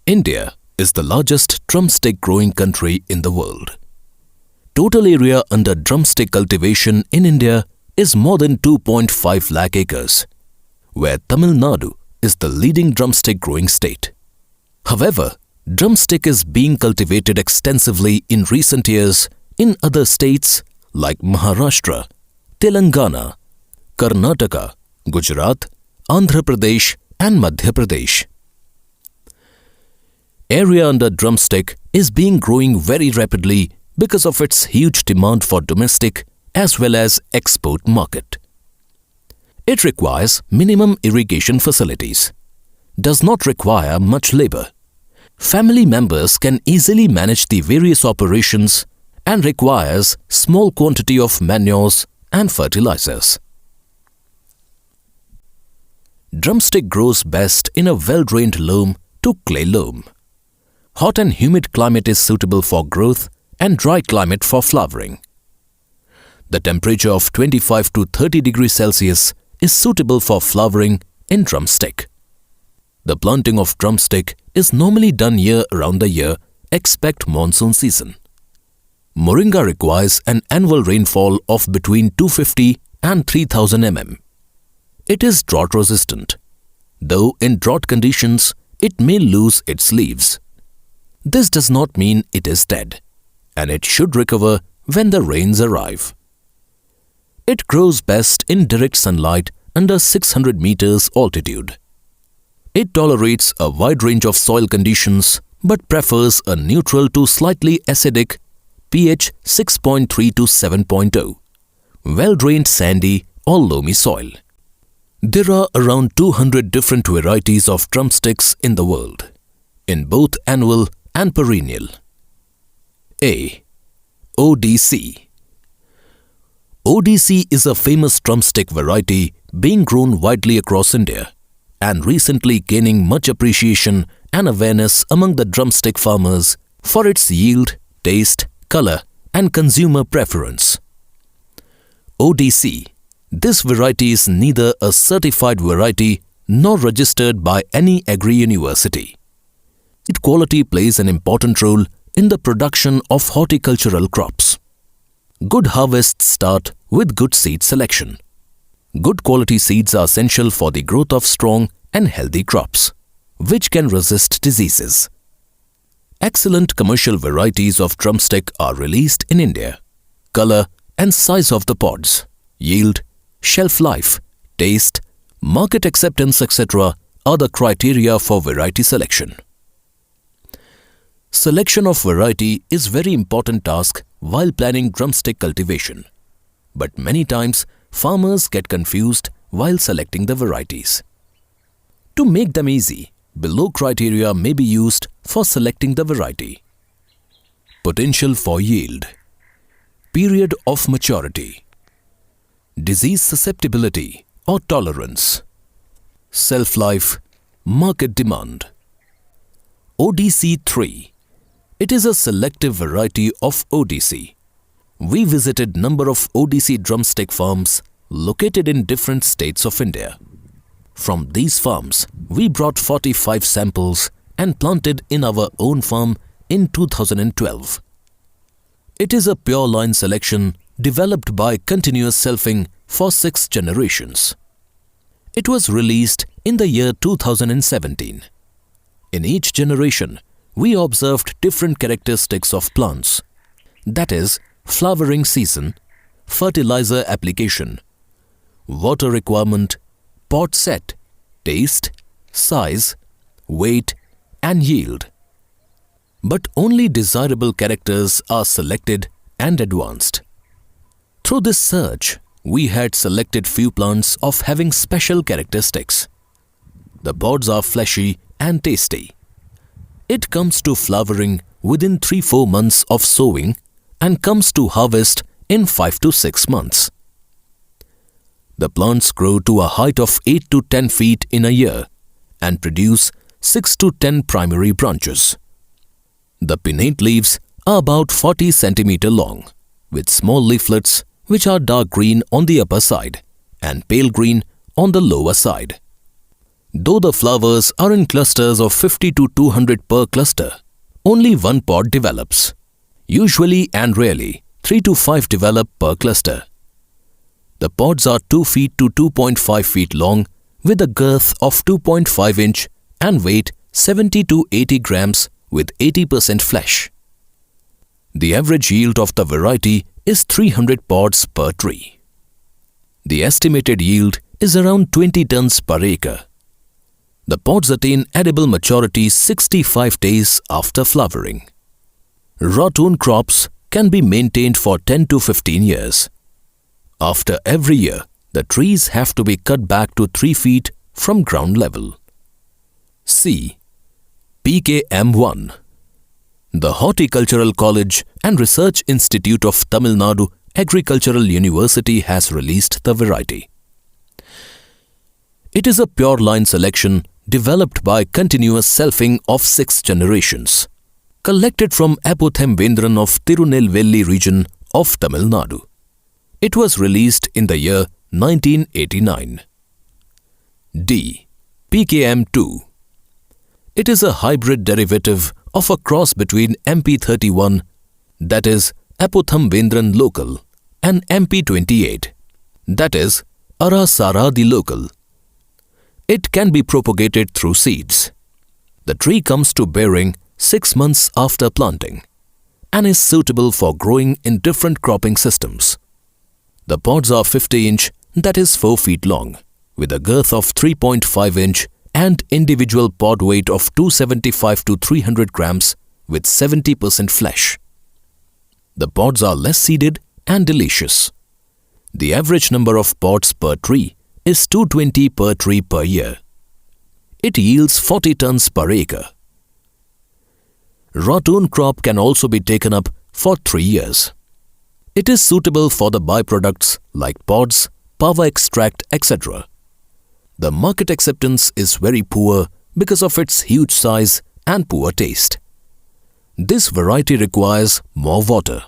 India is the largest drumstick growing country in the world. Total area under drumstick cultivation in India is more than 2.5 lakh acres, where Tamil Nadu is the leading drumstick growing state. However, drumstick is being cultivated extensively in recent years in other states like Maharashtra, Telangana, Karnataka, Gujarat, Andhra Pradesh and Madhya Pradesh. Area under drumstick is being growing very rapidly because of its huge demand for domestic as well as export market. It requires minimum irrigation facilities, does not require much labor. Family members can easily manage the various operations and requires small quantity of manures and fertilizers. Drumstick grows best in a well-drained loam to clay loam. Hot and humid climate is suitable for growth and dry climate for flowering. The temperature of 25 to 30 degrees Celsius is suitable for flowering in drumstick. The planting of drumstick is normally done year-round the year except monsoon season. Moringa requires an annual rainfall of between 250 and 3000 mm. It is drought resistant, though in drought conditions it may lose its leaves. This does not mean it is dead, and it should recover when the rains arrive. It grows best in direct sunlight under 600 meters altitude. It tolerates a wide range of soil conditions but prefers a neutral to slightly acidic pH 6.3 to 7.0, well-drained sandy or loamy soil. There are around 200 different varieties of drumsticks in the world, in both annual and perennial. A. ODC. ODC is a famous drumstick variety being grown widely across India and recently gaining much appreciation and awareness among the drumstick farmers for its yield, taste, color and consumer preference. ODC. This variety is neither a certified variety nor registered by any agri-university. Its quality plays an important role in the production of horticultural crops. Good harvests start with good seed selection. Good quality seeds are essential for the growth of strong and healthy crops, which can resist diseases. Excellent commercial varieties of drumstick are released in India. Color and size of the pods, yield, shelf life, taste, market acceptance, etc. are the criteria for variety selection. Selection of variety is very important task while planning drumstick cultivation. But many times, farmers get confused while selecting the varieties. To make them easy, below criteria may be used for selecting the variety. Potential for yield, period of maturity, disease susceptibility or tolerance, shelf-life, market demand. ODC 3. It is a selective variety of ODC. We visited number of ODC drumstick farms located in different states of India. From these farms, we brought 45 samples and planted in our own farm in 2012. It is a pure line selection developed by continuous selfing for 6 generations. It was released in the year 2017. In each generation, we observed different characteristics of plants, that is, flowering season, fertilizer application, water requirement, pot set, taste, size, weight and yield. But only desirable characters are selected and advanced. Through this search, we had selected few plants of having special characteristics. The pods are fleshy and tasty. It comes to flowering within 3-4 months of sowing and comes to harvest in 5 to 6 months. The plants grow to a height of 8 to 10 feet in a year and produce 6 to 10 primary branches. The pinnate leaves are about 40 cm long, with small leaflets which are dark green on the upper side and pale green on the lower side. Though the flowers are in clusters of 50 to 200 per cluster, only one pod develops. Usually and rarely, 3 to 5 develop per cluster. The pods are 2 feet to 2.5 feet long with a girth of 2.5 inch and weight 70 to 80 grams with 80% flesh. The average yield of the variety is 300 pods per tree. The estimated yield is around 20 tons per acre. The pods attain edible maturity 65 days after flowering. Ratoon crops can be maintained for 10 to 15 years. After every year, the trees have to be cut back to 3 feet from ground level. C. PKM1. The Horticultural College and Research Institute of Tamil Nadu Agricultural University has released the variety. It is a pure line selection developed by continuous selfing of 6 generations, collected from Apothembendran of Tirunelveli region of Tamil Nadu. It was released in the year 1989. D. PKM2. It is a hybrid derivative of a cross between MP31, that is Apothembendran local, and MP28, that is Arasaradi local. It can be propagated through seeds. The tree comes to bearing 6 months after planting and is suitable for growing in different cropping systems. The pods are 50 inch, that is 4 feet long, with a girth of 3.5 inch and individual pod weight of 275 to 300 grams with 70% flesh. The pods are less seeded and delicious. The average number of pods per tree is 220 per tree per year. It yields 40 tons per acre. Ratoon crop can also be taken up for 3 years. It is suitable for the byproducts like pods, power extract, etc. The market acceptance is very poor because of its huge size and poor taste. This variety requires more water.